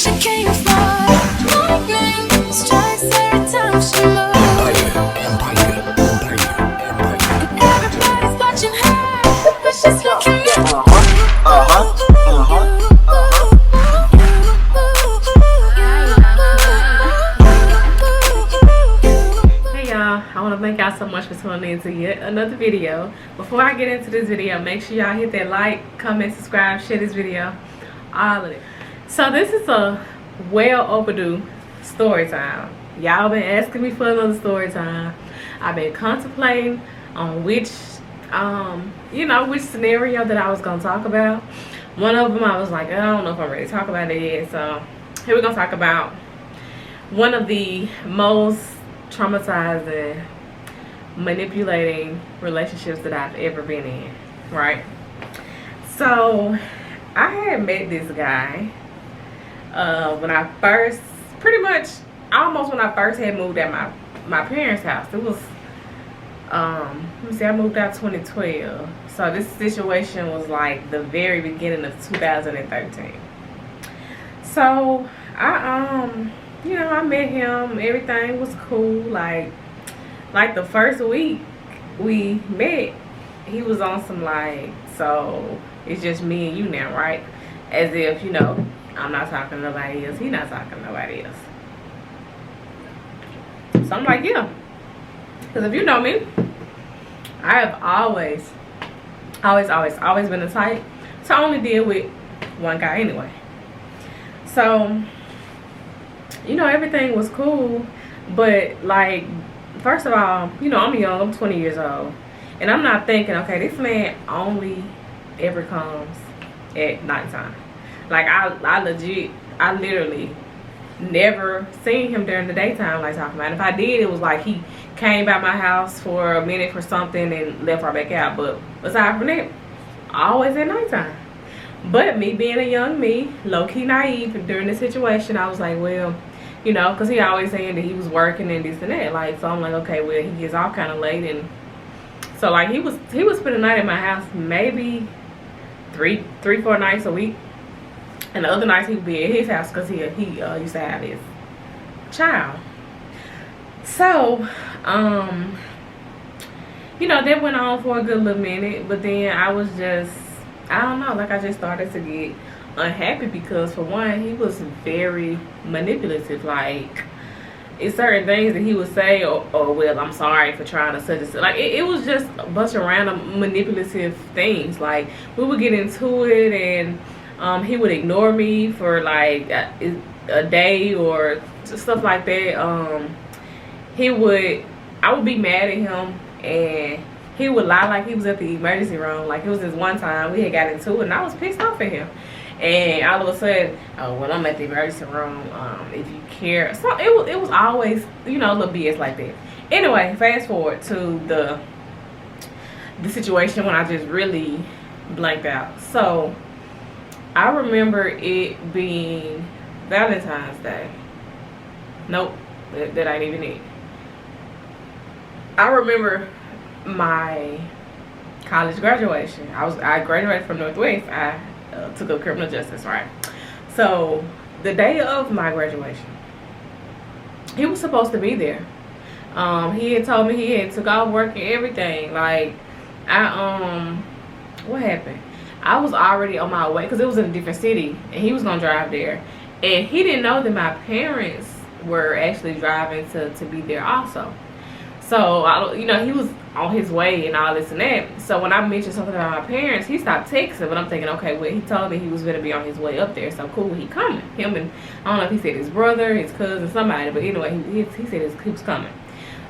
She can't afford my ring. Strikes every time she moves. And everybody's watching her, but she's looking at I want to thank y'all so much for tuning in to yet another video. Before I get into this video, make sure y'all hit that like, comment, subscribe, share this video, all of it. So this is a well overdue story time. Y'all been asking me for another story time. I've been contemplating on which which scenario that I was gonna talk about. One of them I was like, I don't know if I'm ready to talk about it yet. So here we're gonna talk about one of the most traumatizing, manipulating relationships that I've ever been in, right? So I had met this guy when I first, almost when I first had moved at my parents' house. It was let me see, I moved out 2012. So this situation was like the very beginning of 2013. So I met him, everything was cool. Like the first week we met, he was on some like, so it's just me and you now, right? As if, I'm not talking to nobody else, he not talking to nobody else. So I'm like, yeah. Because if you know me, I have always been the type to only deal with one guy anyway. So everything was cool, but like, first of all, I'm young, I'm 20 years old, and I'm not thinking, okay, this man only ever comes at nighttime. Like, I literally never seen him during the daytime, like talking about. If I did, it was like he came by my house for a minute for something and left right back out. But aside from that, always at nighttime. But me being a young me, low-key naive during the situation, I was like, well, because he always saying that he was working and this and that. Like, so I'm like, okay, well, he gets off kind of late. And so, like, he was spending the night at my house maybe three, 4 nights a week. And the other nights he would be at his house because he used to have his child. So, that went on for a good little minute. But then I was just, I don't know, like I just started to get unhappy because, for one, he was very manipulative. Like, it's certain things that he would say, or well, I'm sorry for trying to such and such. Like, it was just a bunch of random manipulative things. Like, we would get into it and he would ignore me for like a day or stuff like that. I would be mad at him and he would lie like he was at the emergency room. Like, it was this one time we had got into it and I was pissed off at him. And all of a sudden, oh, when I'm at the emergency room, if you care. So it was always, little BS like that. Anyway, fast forward to the situation when I just really blanked out. So I remember it being Valentine's Day. Nope, that ain't even it. I remember my college graduation. I graduated from Northwest. I took up criminal justice, right? So the day of my graduation, he was supposed to be there. He had told me he had took off work and everything. Like, what happened? I was already on my way because it was in a different city and he was gonna drive there, and he didn't know that my parents were actually driving to be there also. So he was on his way and all this and that. So when I mentioned something about my parents, he stopped texting. But I'm thinking, okay, well, he told me he was gonna be on his way up there, so cool, he coming. Him and I don't know if he said his brother, his cousin, somebody, but anyway, he said he was coming.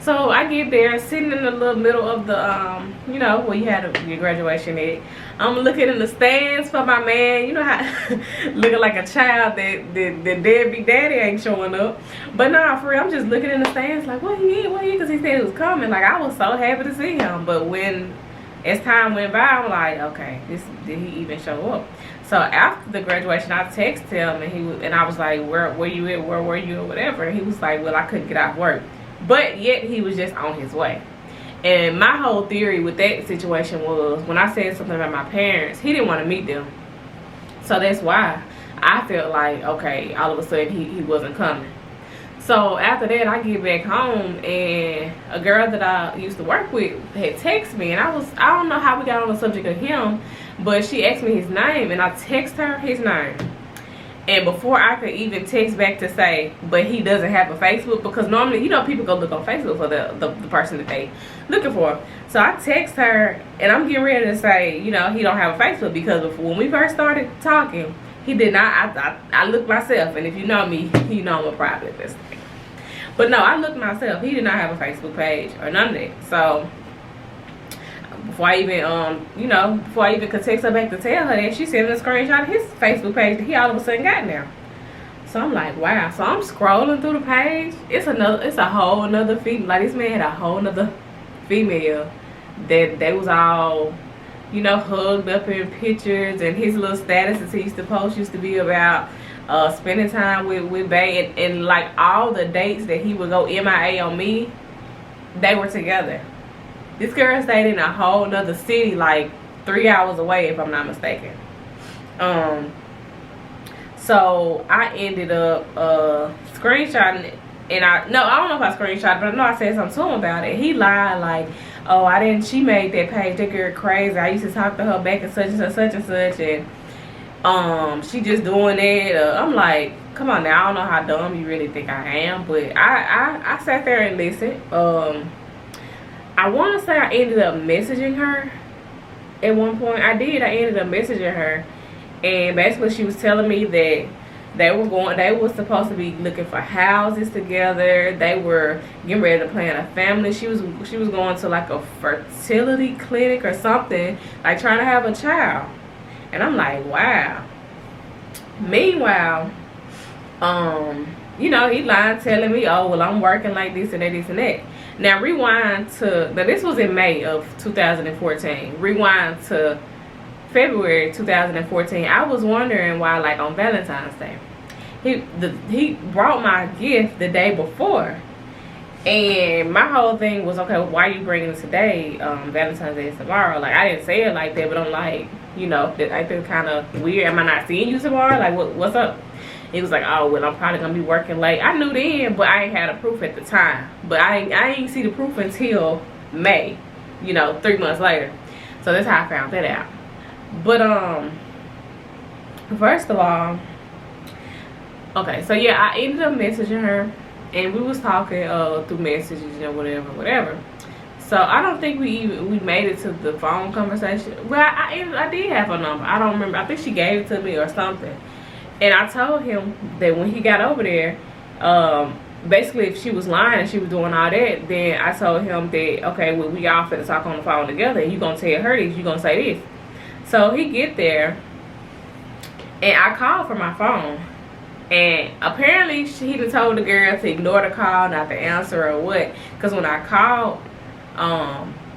So I get there, sitting in the little middle of the, where you had your graduation at. I'm looking in the stands for my man. How looking like a child that deadbeat daddy ain't showing up. But nah, for real, I'm just looking in the stands like, what he? Because he said he was coming. Like, I was so happy to see him. But as time went by, I'm like, okay, did he even show up? So after the graduation, I texted him and I was like, where you at? Where were you? Or whatever. And he was like, well, I couldn't get off work. But yet he was just on his way. And my whole theory with that situation was, when I said something about my parents, he didn't want to meet them. So that's why I felt like, okay, all of a sudden he wasn't coming. So after that, I get back home, and a girl that I used to work with had texted me, and I don't know how we got on the subject of him, but she asked me his name, and I text her his name. And before I could even text back to say, but he doesn't have a Facebook, because normally, you know, people go look on Facebook for the person that they looking for. So I text her, and I'm getting ready to say, you know, he don't have a Facebook, because before, when we first started talking, he did not. I looked myself, and if you know me, you know I'm a private listener. But no, I looked myself. He did not have a Facebook page or none of that. So before I even, you know, before I even could text her back to tell her that, she sent a screenshot of his Facebook page that he all of a sudden got now. So I'm like, wow. So I'm scrolling through the page. It's a whole another female. Like, this man had a whole another female that they was all, you know, hugged up in pictures, and his little statuses he used to post used to be about spending time with Bay, and like all the dates that he would go MIA on me, they were together. This girl stayed in a whole nother city, like 3 hours away, if I'm not mistaken. So I ended up screenshotting it, and I don't know if I screenshot, but I know I said something to him about it. He lied like, oh, I didn't, she made that page, that girl crazy, I used to talk to her back and such and such, such and such, and she just doing it. I'm like, come on now, I don't know how dumb you really think I am, but I sat there and listened. I want to say I ended up messaging her at one point. I ended up messaging her, and basically she was telling me that they were supposed to be looking for houses together. They were getting ready to plan a family. She was going to like a fertility clinic or something, like trying to have a child. And I'm like, wow. Meanwhile, you know, he lied, telling me, oh, well, I'm working like this and that, this and that. Now rewind to, now this was in May of 2014. Rewind to February 2014. I was wondering why, like on Valentine's Day, he brought my gift the day before, and my whole thing was, okay, why are you bringing it today? Valentine's Day is tomorrow. Like, I didn't say it like that, but I'm like, you know, I think kind of weird. Am I not seeing you tomorrow? Like, what's up? He was like, oh, well, I'm probably gonna be working late. I knew then, but I ain't had a proof at the time. But I ain't see the proof until May, you know, 3 months later. So that's how I found that out. But first of all, okay, so yeah, I ended up messaging her, and we was talking through messages, you know, whatever. So I don't think we made it to the phone conversation. Well, I did have her number. I don't remember. I think she gave it to me or something. And I told him that when he got over there, basically if she was lying and she was doing all that, then I told him that, okay, well, we all finna talk on the phone together, and you gonna tell her this, you gonna say this. So he get there, and I called from my phone, and apparently he done told the girl to ignore the call, not to answer or what. Because when I called,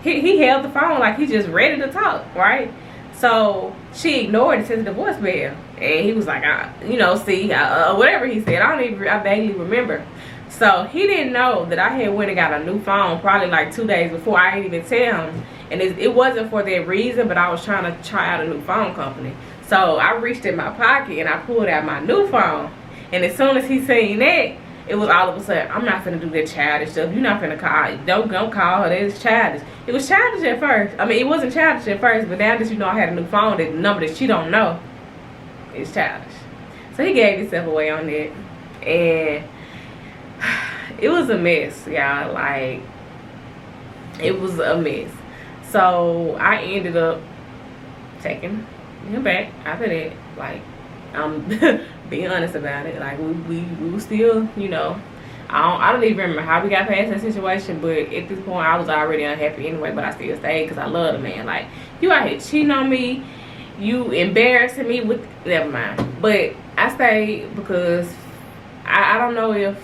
he held the phone like he just ready to talk, right? So she ignored it, sent the voicemail, and he was like, you know, see, whatever he said. I vaguely remember. So he didn't know that I had went and got a new phone probably like 2 days before. I didn't even tell him, and it wasn't for that reason, but I was trying to try out a new phone company. So I reached in my pocket and I pulled out my new phone, and as soon as he seen that, it was all of a sudden, I'm not finna do that childish stuff. You're not finna call. Don't call her. It's childish. It was childish at first. I mean, it wasn't childish at first, but now that you know I had a new phone, that number that she don't know, it's childish. So he gave himself away on that, and it was a mess, y'all. Like, it was a mess. So I ended up taking him back after that. Like, I'm being honest about it. Like, we were still, you know, I don't even remember how we got past that situation, but at this point I was already unhappy anyway, but I still stayed because I love the man. Like, you out here cheating on me, you embarrassing me with, never mind. But I stayed because I don't know if,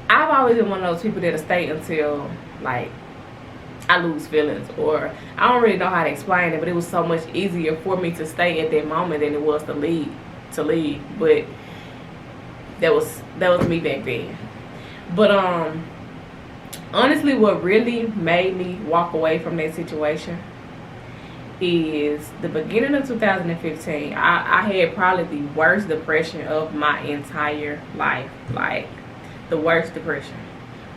I've always been one of those people that'll stay until, like, I lose feelings, or I don't really know how to explain it, but it was so much easier for me to stay at that moment than it was to leave. But that was me back then. But honestly, what really made me walk away from that situation is the beginning of 2015. I had probably the worst depression of my entire life. Like, the worst depression.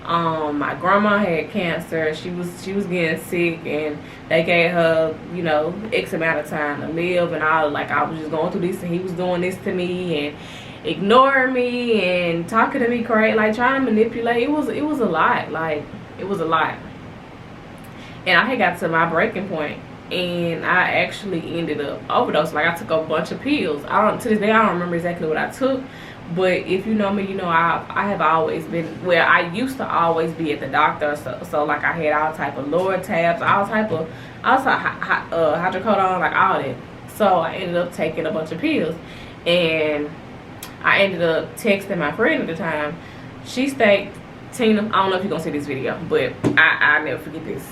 My grandma had cancer. She was getting sick, and they gave her, you know, X amount of time to live, and I was just going through this, and he was doing this to me and ignoring me and talking to me crazy, like trying to manipulate. It was a lot. Like, it was a lot. And I had got to my breaking point, and I actually ended up overdosing. Like, I took a bunch of pills. To this day I don't remember exactly what I took. But if you know me, you know I have always been, well, I used to always be at the doctor. So like, I had all type of Loratabs, all type of hydrocodone, like all that. So I ended up taking a bunch of pills, and I ended up texting my friend at the time. She stayed, Tina, I don't know if you're gonna see this video, but I never forget this.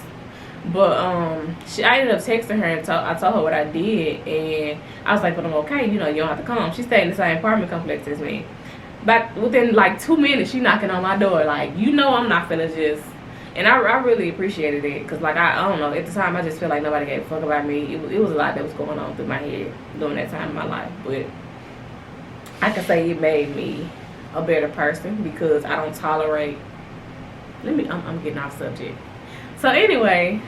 But I ended up texting her, and I told her what I did, and I was like, but I'm okay, you know, you don't have to come. She stayed in the same apartment complex as me. But within like 2 minutes, she knocking on my door, like, you know, I'm not finna just. And I really appreciated it, because like, I don't know, at the time I just feel like nobody gave a fuck about me. It was a lot that was going on through my head during that time in my life. But I can say it made me a better person, because I don't tolerate. I'm getting off subject. So anyway,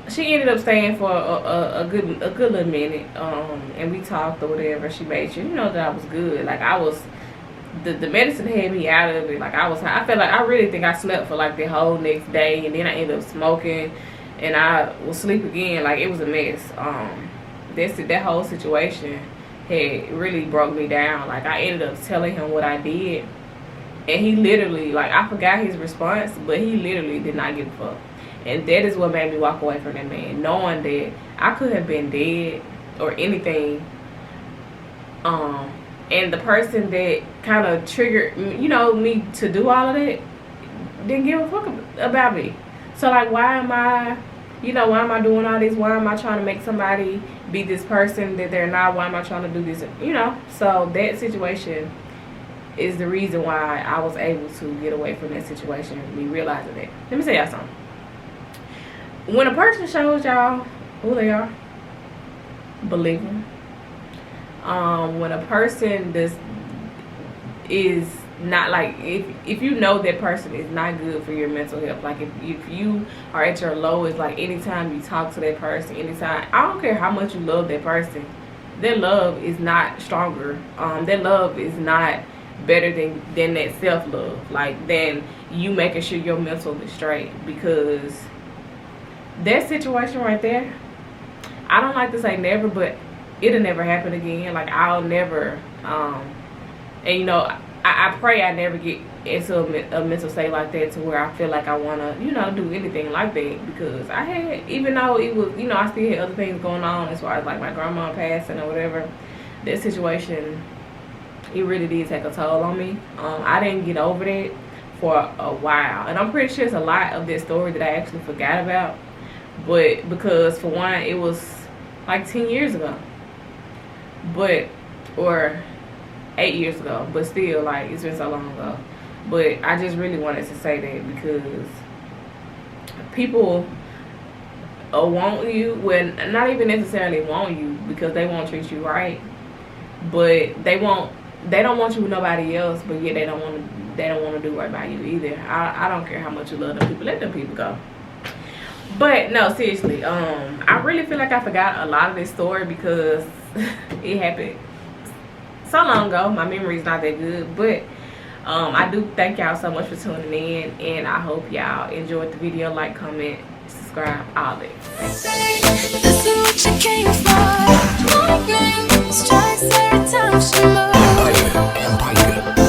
she ended up staying for a good little minute, and we talked or whatever. She made sure, you know, that I was good. Like, I was, the medicine had me out of it. Like, I felt like, I really think I slept for like the whole next day, and then I ended up smoking, and I will sleep again. Like, it was a mess. That whole situation had really broke me down. Like, I ended up telling him what I did. And he literally, like, I forgot his response, but he literally did not give a fuck. And that is what made me walk away from that man, knowing that I could have been dead or anything. And the person that kind of triggered, you know, me to do all of that didn't give a fuck about me. So, like, why am I doing all this? Why am I trying to make somebody be this person that they're not? Why am I trying to do this? You know, so that situation is the reason why I was able to get away from that situation, me realizing that. Let me tell y'all something. When a person shows y'all who they are, believe them. When a person is not, like, if you know that person is not good for your mental health, like if you are at your lowest, like, anytime you talk to that person, anytime, I don't care how much you love that person, their love is not stronger. Their love is not better than that self-love, like, than you making sure your mental is straight. Because that situation right there, I don't like to say never, but it'll never happen again. Like, I'll never and you know, I pray I never get into a mental state like that, to where I feel like I want to, you know, do anything like that. Because I had, even though it was, you know, I still had other things going on, as far as like my grandma passing or whatever, that situation, it really did take a toll on me. I didn't get over that for a while, and I'm pretty sure it's a lot of this story that I actually forgot about. But because, for one, it was like 10 years ago, or 8 years ago, but still, like, it's been so long ago. But I just really wanted to say that, because people want you, when not even necessarily want you, because they won't treat you right, but they don't want you with nobody else, but yet they don't want to do right by you either. I don't care how much you love them people, let them people go. But no, seriously, I really feel like I forgot a lot of this story, because it happened so long ago. My memory's not that good, but I do thank y'all so much for tuning in, and I hope y'all enjoyed the video. Like, comment, subscribe, all that. This is what you came for. Lightning strikes every time she moves. Empire.